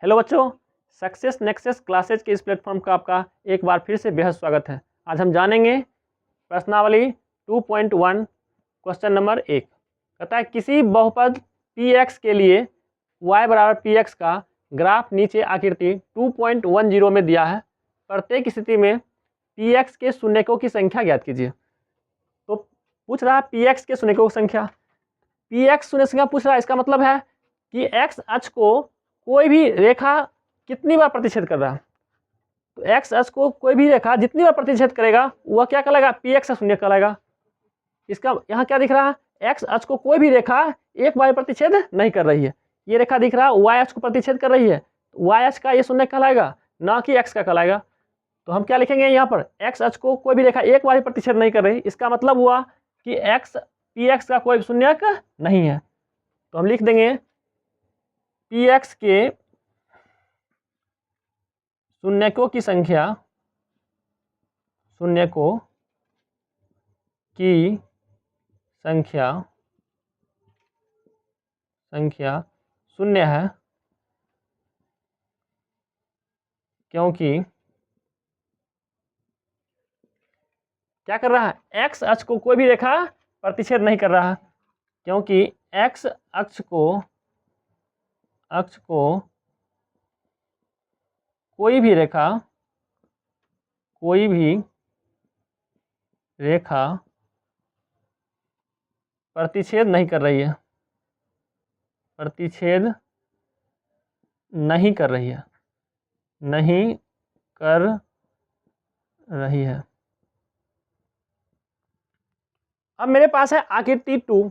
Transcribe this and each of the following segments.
Hello बच्चों, success nexus classes के इस प्लेटफॉर्म का आपका एक बार फिर से बेहद स्वागत है। आज हम जानेंगे प्रश्नावली 2.1 क्वेश्चन नंबर 1। कहता है किसी बहुपद px के लिए y बराबर px का ग्राफ नीचे आकृति 2.10 में दिया है। प्रत्येक स्थिति में px के शून्यकों की संख्या ज्ञात कीजिए। तो पूछ रहा है px के शून्यकों की संख्या, px शून्य संख्या पूछ रहा है। इसका मतलब है कि x अक्ष को कोई भी रेखा कितनी बार प्रतिच्छेद कर रहा है। तो x अक्ष को कोई भी रेखा जितनी बार प्रतिच्छेद करेगा वह क्या कहलाएगा, px का शून्य कहलाएगा। इसका यहाँ क्या दिख रहा है, x अक्ष को कोई भी रेखा एक बार प्रतिच्छेद नहीं कर रही है। ये रेखा दिख रहा है y अक्ष को प्रतिच्छेद कर रही है, y अक्ष का ये शून्य कहलाएगा, ना कि x का कहलाएगा। तो हम क्या लिखेंगे यहाँ पर, x अक्ष को कोई भी रेखा एक बार प्रतिच्छेद नहीं कर रही, इसका मतलब हुआ कि px का कोई शून्यक नहीं है। तो हम लिख देंगे px के शून्यकों की संख्या शून्य है, क्योंकि क्या कर रहा है, x अक्ष को कोई भी रेखा प्रतिच्छेद नहीं कर रहा है। क्योंकि x अक्ष को कोई भी रेखा प्रतिच्छेद नहीं कर रही है, अब मेरे पास है आकृति 2।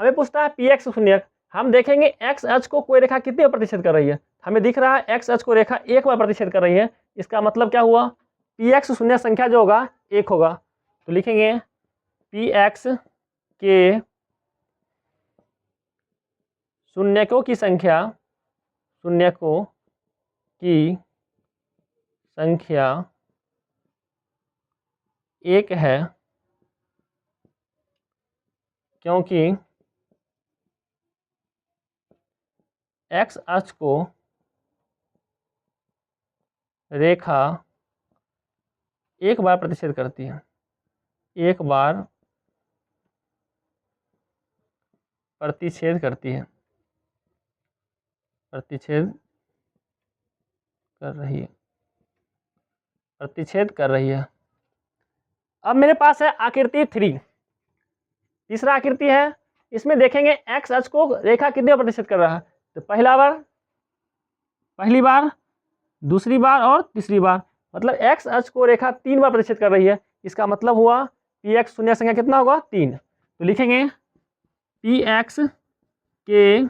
हमें पूछता है px शून्यक। हम देखेंगे x अक्ष को कोई रेखा कितनी बार प्रतिच्छेद कर रही है। हमें दिख रहा है x अक्ष को रेखा एक बार प्रतिच्छेद कर रही है, इसका मतलब क्या हुआ, px शून्य संख्या जो होगा 1 होगा। तो लिखेंगे px के शून्यकों की संख्या 1 है, क्योंकि x अक्ष को रेखा एक बार प्रतिच्छेद करती है, प्रतिच्छेद कर रही है। अब मेरे पास है आकृति 3, तीसरा आकृति है। इसमें देखेंगे x अक्ष को रेखा कितनी बार प्रतिच्छेद कर रहा है। तो पहली बार, दूसरी बार और तीसरी बार, मतलब x अक्ष को रेखा 3 बार प्रतिच्छेद कर रही है। इसका मतलब हुआ px शून्य संख्या कितना होगा, 3। तो लिखेंगे px के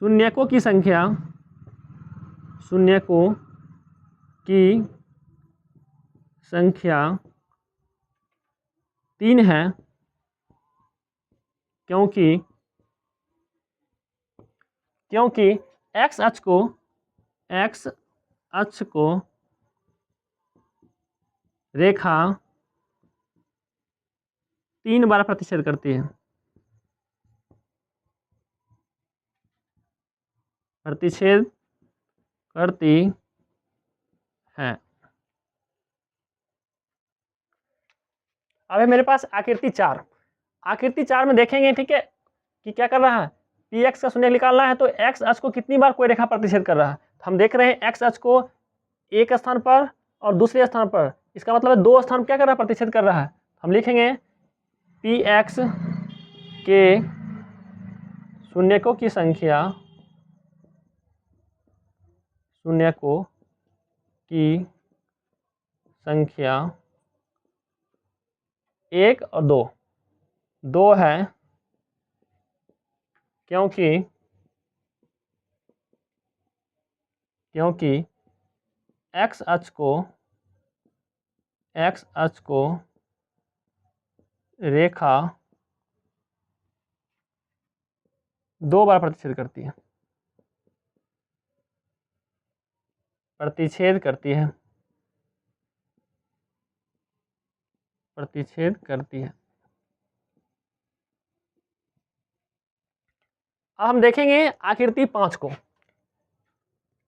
शून्यकों की संख्या 3 है, क्योंकि x अक्ष को रेखा 3 बार प्रतिच्छेद करती है, अब है मेरे पास आकृति 4। आकृति 4 में देखेंगे, ठीक है, कि क्या कर रहा है, px का शून्य निकालना है। तो x अक्ष को कितनी बार कोई रेखा प्रतिच्छेद कर रहा है। हम देख रहे हैं x अक्ष को एक स्थान पर और दूसरे स्थान पर, इसका मतलब है 2 स्थान क्या कर रहा है, प्रतिच्छेद कर रहा है। हम लिखेंगे px के शून्यकों की संख्या 1 और 2 है, क्योंकि x अक्ष को रेखा 2 बार प्रतिच्छेद करती है, अब हम देखेंगे आकृति 5 को।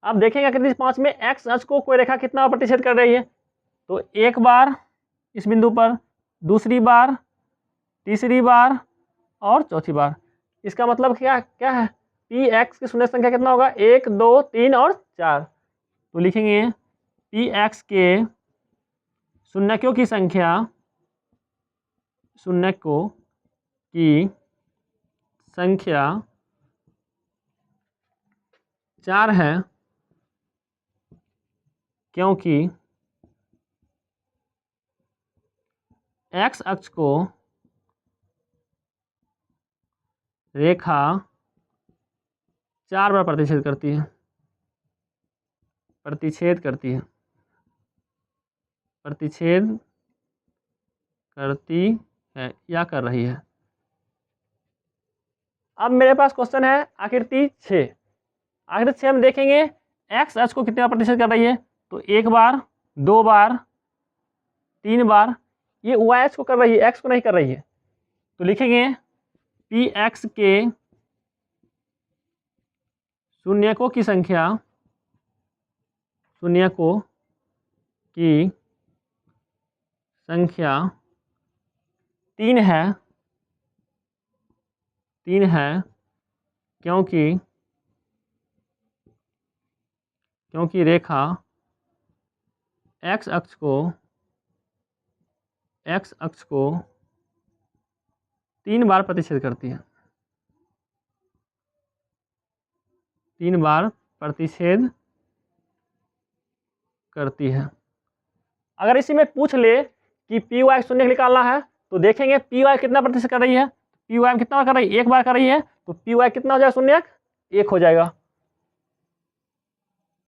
अब देखेंगे आकृति 5 में एक्स अक्ष को कोई रेखा कितना बार प्रतिच्छेद कर रही है। तो एक बार इस बिंदु पर, दूसरी बार, तीसरी बार और चौथी बार। इसका मतलब क्या क्या है, पी एक्स की शून्य संख्या कितना होगा, 1 2 3 और 4। तो लिखेंगे पी एक्स के शून्यकों की संख्या, शून्यकों की संख्या 4 है, क्योंकि एक्स अक्ष को रेखा 4 बार प्रतिच्छेद करती है, प्रतिच्छेद करती है या कर रही है। अब मेरे पास क्वेश्चन है आकृति 6। आकृति 6 में देखेंगे एक्स अक्ष को कितने बार प्रतिच्छेद कर रही है। तो एक बार, 2 बार, 3 बार। ये वाई अक्ष को कर रही है, एक्स को नहीं कर रही है। तो लिखेंगे पी एक्स के शून्यकों की संख्या, शून्यकों की संख्या 3 है, क्योंकि रेखा एक्स अक्ष को 3 बार प्रतिच्छेद करती है, 3 बार प्रतिच्छेद करती है। अगर इसी में पूछ ले कि पी वाई शून्य निकालना है, तो देखेंगे पी वाई कितना प्रतिशत कर रही है। पी वाई में कितना बार कर रही है, 1 बार कर रही है। तो पी वाई कितना हो जाएगा, शून्य 1 हो जाएगा।